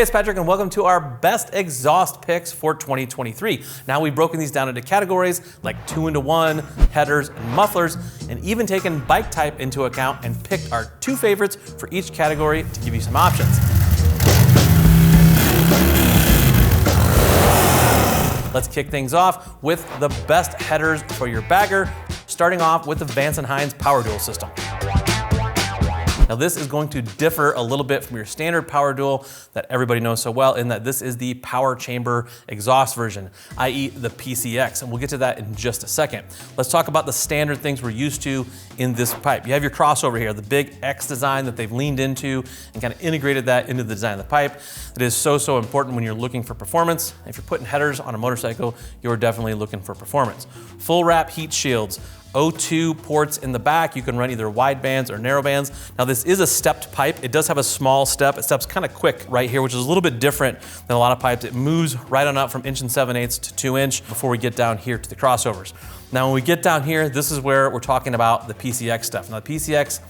it's Patrick and welcome to our best exhaust picks for 2023. Now we've broken these down into categories like 2-into-1, headers, and mufflers, and even taken bike type into account and picked our two favorites for each category to give you some options. Let's kick things off with the best headers for your bagger, starting off with the Vance & Hines Power Dual system. Now this is going to differ a little bit from your standard Power Dual that everybody knows so well, in that this is the power chamber exhaust version, i.e. the PCX, and we'll get to that in just a second. Let's talk about the standard things we're used to in this pipe. You have your crossover here, the big X design that they've leaned into and kind of integrated that into the design of the pipe. It is so important when you're looking for performance. If you're putting headers on a motorcycle, you're definitely looking for performance. Full wrap heat shields, O2 ports in the back. You can run either wide bands or narrow bands. Now this is a stepped pipe. It does have a small step. It steps kind of quick right here, which is a little bit different than a lot of pipes. It moves right on up from 1 7/8 to 2 inch before we get down here to the crossovers. Now when we get down here, this is where we're talking about the PCX stuff. Now the PCX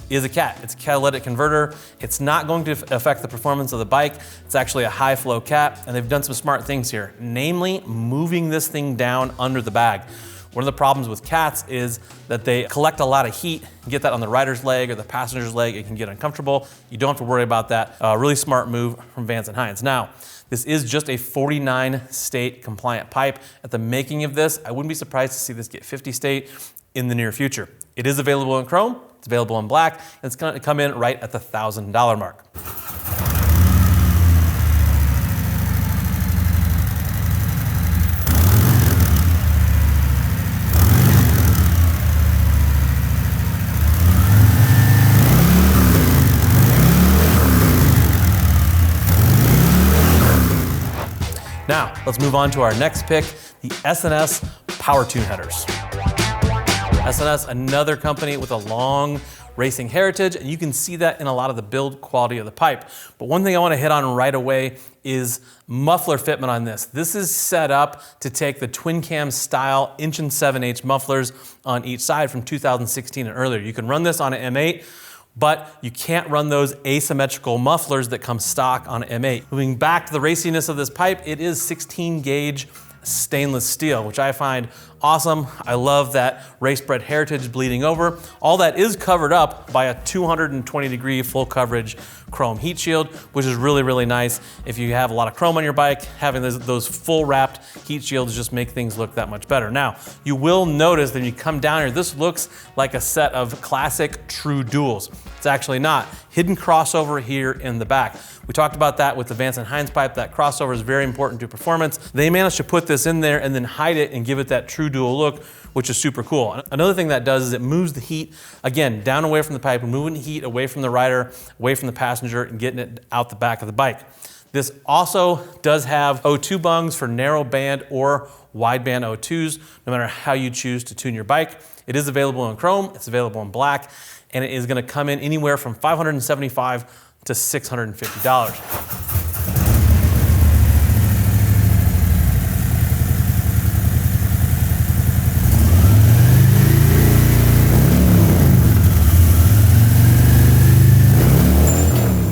is a CAT. It's a catalytic converter. It's not going to affect the performance of the bike. It's actually a high flow CAT, and they've done some smart things here, namely moving this thing down under the bag. One of the problems with CATs is that they collect a lot of heat. You get that on the rider's leg or the passenger's leg, it can get uncomfortable. You don't have to worry about that. Really smart move from Vance & Hines. Now, this is just a 49 state compliant pipe. At the making of this, I wouldn't be surprised to see this get 50 state in the near future. It is available in chrome, it's available in black, and it's gonna come in right at the $1,000 mark. Now, let's move on to our next pick, the S&S Power Tune headers. S&S, another company with a long racing heritage, and you can see that in a lot of the build quality of the pipe. But one thing I want to hit on right away is muffler fitment on this. This is set up to take the twin cam style 1 7/8 mufflers on each side from 2016 and earlier. You can run this on an M8, but you can't run those asymmetrical mufflers that come stock on an M8. Moving back to the raciness of this pipe, it is 16 gauge stainless steel, which I find awesome. I love that race bred heritage bleeding over. All that is covered up by a 220-degree full coverage chrome heat shield, which is really nice. If you have a lot of chrome on your bike, having those full wrapped heat shields just make things look that much better. Now, you will notice that when you come down here, this looks like a set of classic true duals. It's actually not. Hidden crossover here in the back. We talked about that with the Vance & Hines pipe. That crossover is very important to performance. They managed to put this in there and then hide it and give it that true dual look, which is super cool. Another thing that does is it moves the heat, again, down away from the pipe, moving heat away from the rider, away from the passenger, and getting it out the back of the bike. This also does have O2 bungs for narrow band or wide band O2s, no matter how you choose to tune your bike. It is available in chrome, it's available in black, and it is gonna come in anywhere from $575 to $650.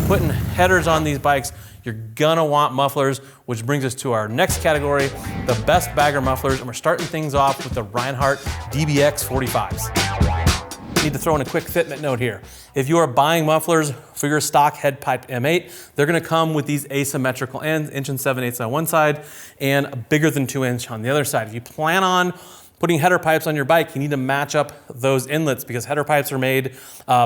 Putting headers on these bikes, you're gonna want mufflers, which brings us to our next category, the best bagger mufflers, and we're starting things off with the Reinhardt DBX 45s. Need to throw in a quick fitment note here. If you are buying mufflers for your stock head pipe M8, they're gonna come with these asymmetrical ends, 1 7/8 on one side and bigger than 2 inch on the other side. If you plan on putting header pipes on your bike, you need to match up those inlets because header pipes are made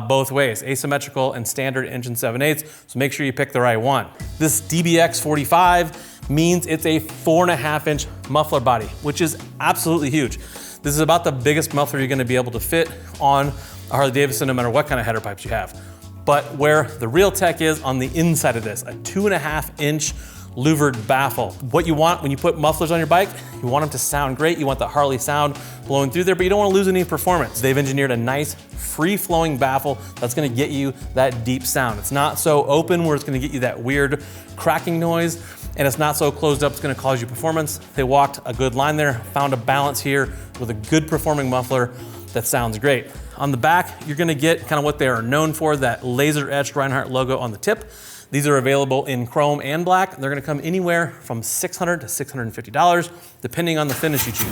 both ways, asymmetrical and standard 1 7/8, so make sure you pick the right one. This DBX 45 means it's a 4.5 inch muffler body, which is absolutely huge. This is about the biggest muffler you're gonna be able to fit on a Harley-Davidson, no matter what kind of header pipes you have. But where the real tech is on the inside of this, a 2.5 inch louvered baffle. What you want when you put mufflers on your bike, you want them to sound great. You want the Harley sound blowing through there, but you don't want to lose any performance. They've engineered a nice free-flowing baffle that's going to get you that deep sound. It's not so open where it's going to get you that weird cracking noise, and it's not so closed up it's going to cause you performance. They walked a good line there, found a balance here with a good performing muffler that sounds great. On the back, you're going to get kind of what they are known for, that laser etched Reinhardt logo on the tip. These are available in chrome and black. They're gonna come anywhere from $600 to $650, depending on the finish you choose.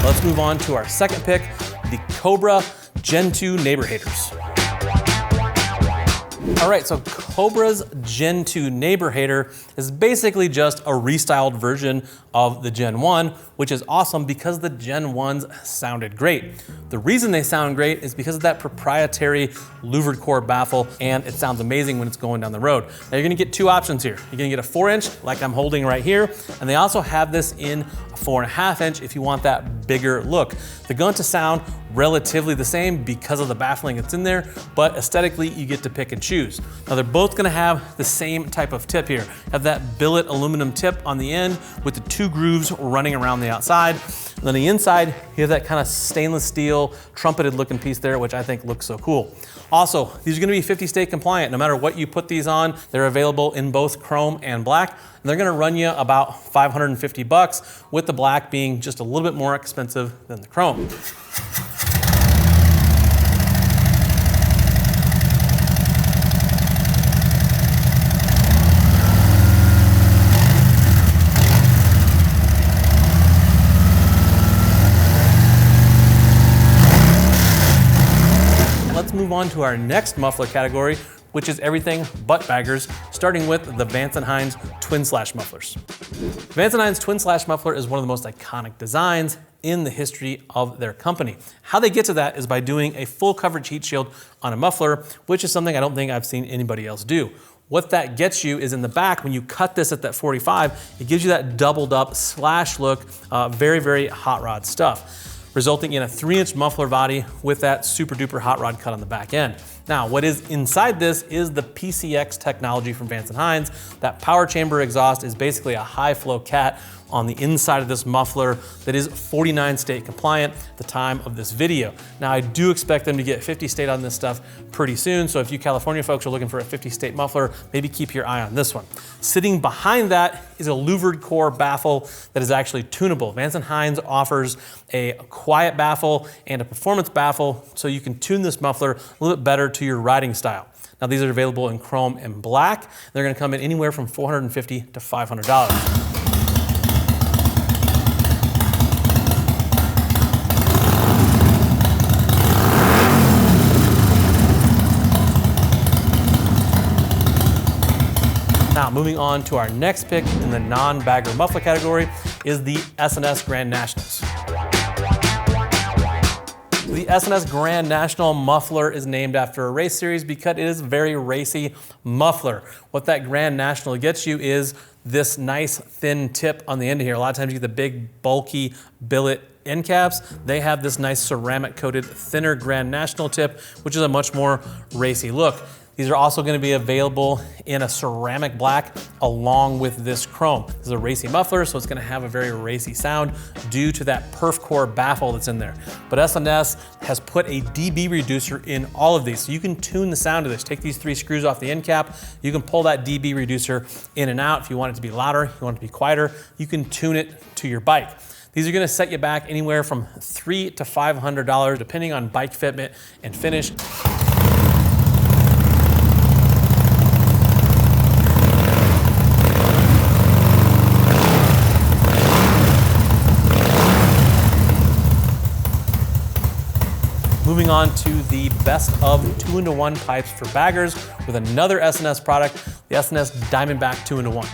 Let's move on to our second pick, the Cobra Gen 2 Neighbor Haters. All right, so Cobra's Gen 2 Neighbor Hater is basically just a restyled version of the Gen 1, which is awesome because the Gen 1s sounded great. The reason they sound great is because of that proprietary louvered core baffle, and it sounds amazing when it's going down the road. Now you're gonna get two options here. You're gonna get a 4-inch, like I'm holding right here, and they also have this in a 4.5-inch if you want that bigger look. They're going to sound relatively the same because of the baffling that's in there, but aesthetically you get to pick and choose. Now they're both gonna have the same type of tip here. Have that billet aluminum tip on the end with the 2 grooves running around the outside. And on the inside, you have that kind of stainless steel trumpeted looking piece there, which I think looks so cool. Also, these are gonna be 50 state compliant. No matter what you put these on, they're available in both chrome and black. And they're gonna run you about $550, with the black being just a little bit more expensive than the chrome. Let's move on to our next muffler category, which is everything but baggers, starting with the Vance & Hines Twin Slash Mufflers. Vance & Hines Twin Slash Muffler is one of the most iconic designs in the history of their company. How they get to that is by doing a full coverage heat shield on a muffler, which is something I don't think I've seen anybody else do. What that gets you is in the back, when you cut this at that 45, it gives you that doubled up slash look, very, very hot rod stuff, resulting in a 3-inch muffler body with that super duper hot rod cut on the back end. Now, what is inside this is the PCX technology from Vance & Hines. That power chamber exhaust is basically a high flow cat on the inside of this muffler that is 49 state compliant at the time of this video. Now, I do expect them to get 50 state on this stuff pretty soon, so if you California folks are looking for a 50 state muffler, maybe keep your eye on this one. Sitting behind that is a louvered core baffle that is actually tunable. Vance & Hines offers a quiet baffle and a performance baffle, so you can tune this muffler a little bit better to your riding style. Now, these are available in chrome and black. They're gonna come in anywhere from $450 to $500. Now, moving on to our next pick in the non-bagger muffler category is the S&S Grand Nationals. The S&S Grand National muffler is named after a race series because it is a very racy muffler. What that Grand National gets you is this nice thin tip on the end of here. A lot of times you get the big bulky billet end caps. They have this nice ceramic coated thinner Grand National tip, which is a much more racy look. These are also going to be available in a ceramic black along with this chrome. This is a racy muffler, so it's going to have a very racy sound due to that perf core baffle that's in there. But S&S has put a dB reducer in all of these, so you can tune the sound of this. Take these 3 screws off the end cap, you can pull that dB reducer in and out. If you want it to be louder, you want it to be quieter, you can tune it to your bike. These are gonna set you back anywhere from $300 to $500, depending on bike fitment and finish. Moving on to the best of 2-in-1 pipes for baggers with another S&S product, the S&S Diamondback 2-in-1.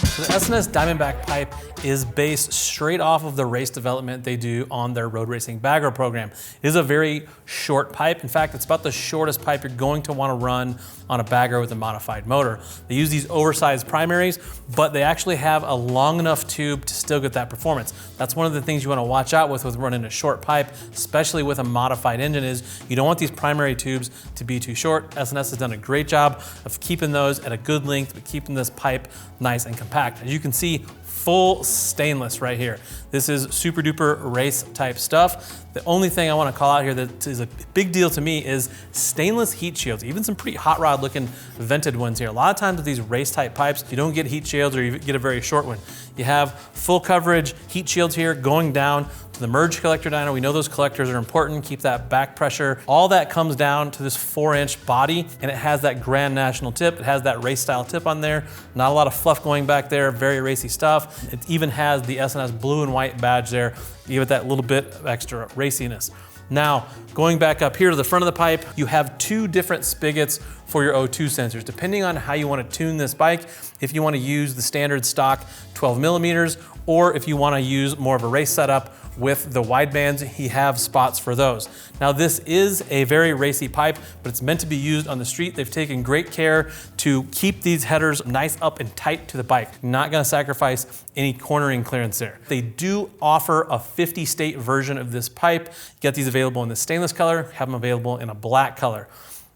So the S&S Diamondback pipe is based straight off of the race development they do on their road racing bagger program. It is a very short pipe. In fact, it's about the shortest pipe you're going to want to run on a bagger with a modified motor. They use these oversized primaries, but they actually have a long enough tube to still get that performance. That's one of the things you want to watch out with running a short pipe, especially with a modified engine, is you don't want these primary tubes to be too short. S&S has done a great job of keeping those at a good length, but keeping this pipe nice and compact. As you can see, full stainless right here. This is super duper race type stuff. The only thing I want to call out here that is a big deal to me is stainless heat shields, even some pretty hot rod looking vented ones here. A lot of times with these race type pipes, you don't get heat shields or you get a very short one. You have full coverage heat shields here going down to the merge collector dyno. We know those collectors are important, keep that back pressure. All that comes down to this 4-inch body, and it has that Grand National tip. It has that race style tip on there. Not a lot of fluff going back there, very racy stuff. It even has the S&S blue and white badge there, give it that little bit of extra raciness. Now, going back up here to the front of the pipe, you have 2 different spigots for your O2 sensors. Depending on how you want to tune this bike, if you want to use the standard stock 12 millimeters, or if you want to use more of a race setup with the wide bands, you have spots for those. Now, this is a very racy pipe, but it's meant to be used on the street. They've taken great care to keep these headers nice up and tight to the bike. Not gonna sacrifice any cornering clearance there. They do offer a 50-state version of this pipe. You get these available in the stainless color, have them available in a black color.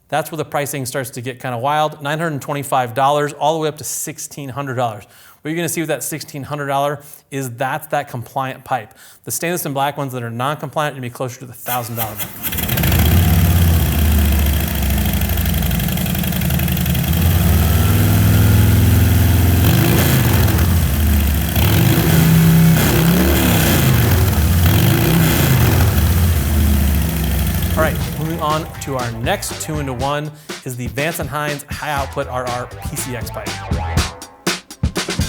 That's where the pricing starts to get kind of wild. $925 all the way up to $1,600. What you're gonna see with that $1,600 is that's that compliant pipe. The stainless and black ones that are non-compliant are gonna be closer to the $1,000 mark. All right, moving on to our next 2-in-1 is the Vance & Hines High Output RR PCX pipe.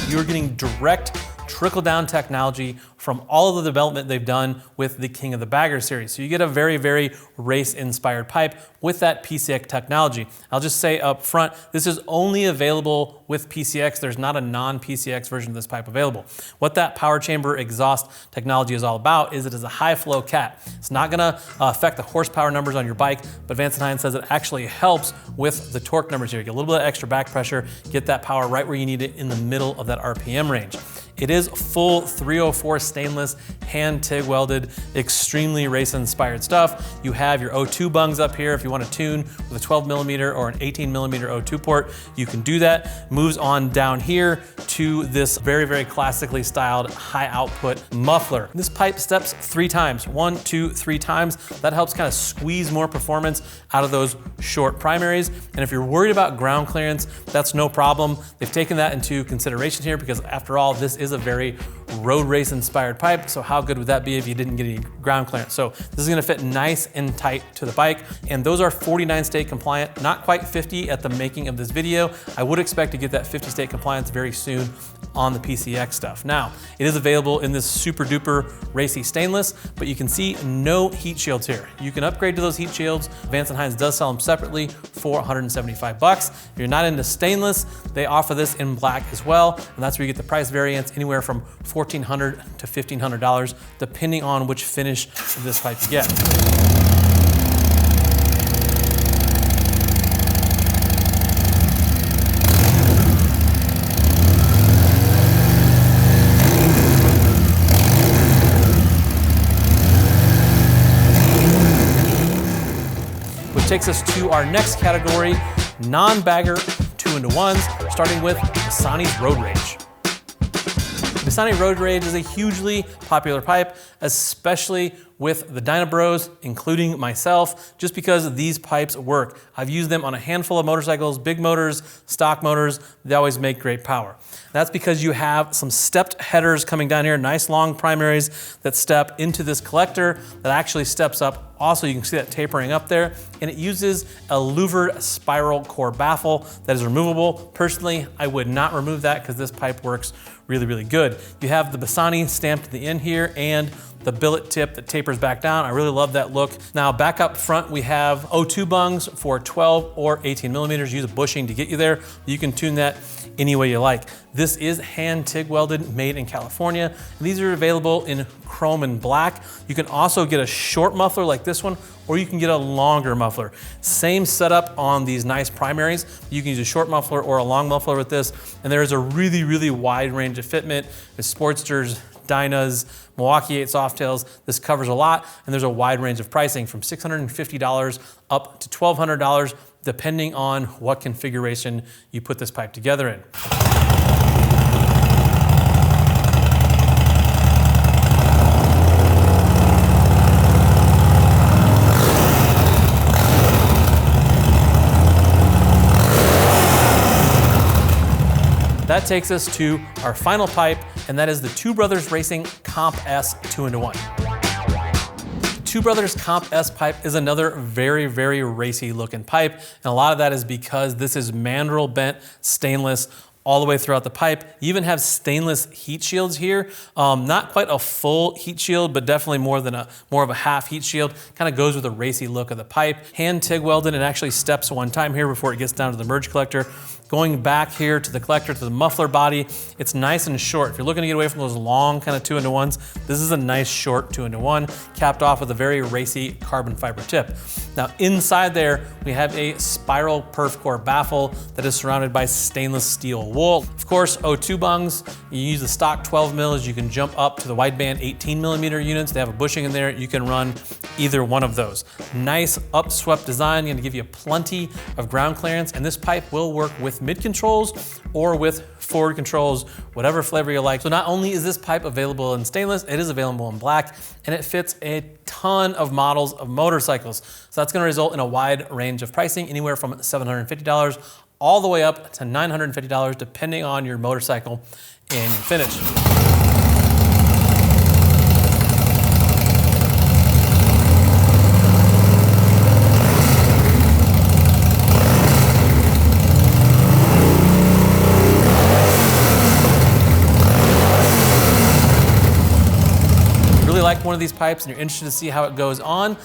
You're getting direct trickle-down technology from all of the development they've done with the King of the Bagger series. So you get a very, very race-inspired pipe with that PCX technology. I'll just say up front, this is only available with PCX. There's not a non-PCX version of this pipe available. What that power chamber exhaust technology is all about is it is a high-flow cat. It's not gonna affect the horsepower numbers on your bike, but Vance & Hines says it actually helps with the torque numbers here. You get a little bit of extra back pressure, get that power right where you need it in the middle of that RPM range. It is full 304 stainless, hand TIG welded, extremely race inspired stuff. You have your O2 bungs up here. If you want to tune with a 12 millimeter or an 18 millimeter O2 port, you can do that. Moves on down here to this very, very classically styled high output muffler. This pipe steps 3 times, 1, 2, 3 times. That helps kind of squeeze more performance out of those short primaries. And if you're worried about ground clearance, that's no problem. They've taken that into consideration here because after all, this is a very road race inspired pipe. So how good would that be if you didn't get any ground clearance? So this is gonna fit nice and tight to the bike. And those are 49 state compliant, not quite 50 at the making of this video. I would expect to get that 50 state compliance very soon on the PCX stuff. Now, it is available in this super duper racy stainless, but you can see no heat shields here. You can upgrade to those heat shields. Vance & Hines does sell them separately for $175. If you're not into stainless, they offer this in black as well. And that's where you get the price variance anywhere from $1,400 to $1,500, depending on which finish of this pipe you get. Which takes us to our next category, non-bagger 2-in-1s, starting with Bassani's Road Rage. Bassani Road Rage is a hugely popular pipe, especially with the Dyna bros, including myself, just because these pipes work. I've used them on a handful of motorcycles, big motors, stock motors. They always make great power. That's because you have some stepped headers coming down here, nice long primaries that step into this collector that actually steps up. Also, you can see that tapering up there, and it uses a louvered spiral core baffle that is removable. Personally, I would not remove that because this pipe works really, really good. You have the Bassani stamped at the end here and the billet tip that tapers back down. I really love that look. Now back up front, we have O2 bungs for 12 or 18 millimeters. Use a bushing to get you there. You can tune that any way you like. This is hand TIG welded, made in California. And these are available in chrome and black. You can also get a short muffler like this one, or you can get a longer muffler. Same setup on these nice primaries. You can use a short muffler or a long muffler with this. And there is a really, really wide range of fitment with Sportsters, Dynas, Milwaukee 8 Softails. This covers a lot, and there's a wide range of pricing from $650 up to $1,200, depending on what configuration you put this pipe together in. That takes us to our final pipe, and that is the Two Brothers Racing Comp S 2-in-1. Two Brothers Comp S pipe is another very, very racy looking pipe, and a lot of that is because this is mandrel bent stainless all the way throughout the pipe. You even have stainless heat shields here. Not quite a full heat shield, but definitely more of a half heat shield. Kind of goes with the racy look of the pipe. Hand TIG welded, and actually steps one time here before it gets down to the merge collector. Going back here to the collector, to the muffler body, it's nice and short. If you're looking to get away from those long kind of 2-in-1s, this is a nice short 2-in-1, capped off with a very racy carbon fiber tip. Now inside there, we have a spiral perf core baffle that is surrounded by stainless steel wool. Of course, O2 bungs, you use the stock 12 mils, you can jump up to the wideband 18 millimeter units. They have a bushing in there. You can run either one of those. Nice upswept design, gonna give you plenty of ground clearance, and this pipe will work with mid controls or with forward controls, whatever flavor you like. So not only is this pipe available in stainless, it is available in black, and it fits a ton of models of motorcycles. So that's gonna result in a wide range of pricing, anywhere from $750 all the way up to $950, depending on your motorcycle and finish. Like one of these pipes and you're interested to see how it goes on,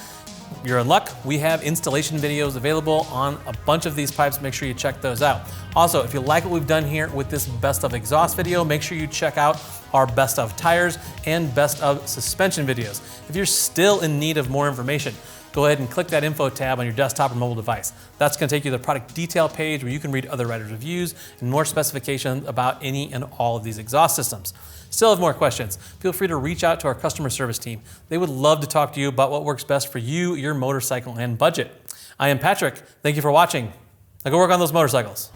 you're in luck. We have installation videos available on a bunch of these pipes. Make sure you check those out. Also, if you like what we've done here with this best of exhaust video, make sure you check out our best of tires and best of suspension videos. If you're still in need of more information, go ahead and click that info tab on your desktop or mobile device. That's gonna take you to the product detail page where you can read other riders' reviews and more specifications about any and all of these exhaust systems. Still have more questions? Feel free to reach out to our customer service team. They would love to talk to you about what works best for you, your motorcycle, and budget. I am Patrick. Thank you for watching. Now go work on those motorcycles.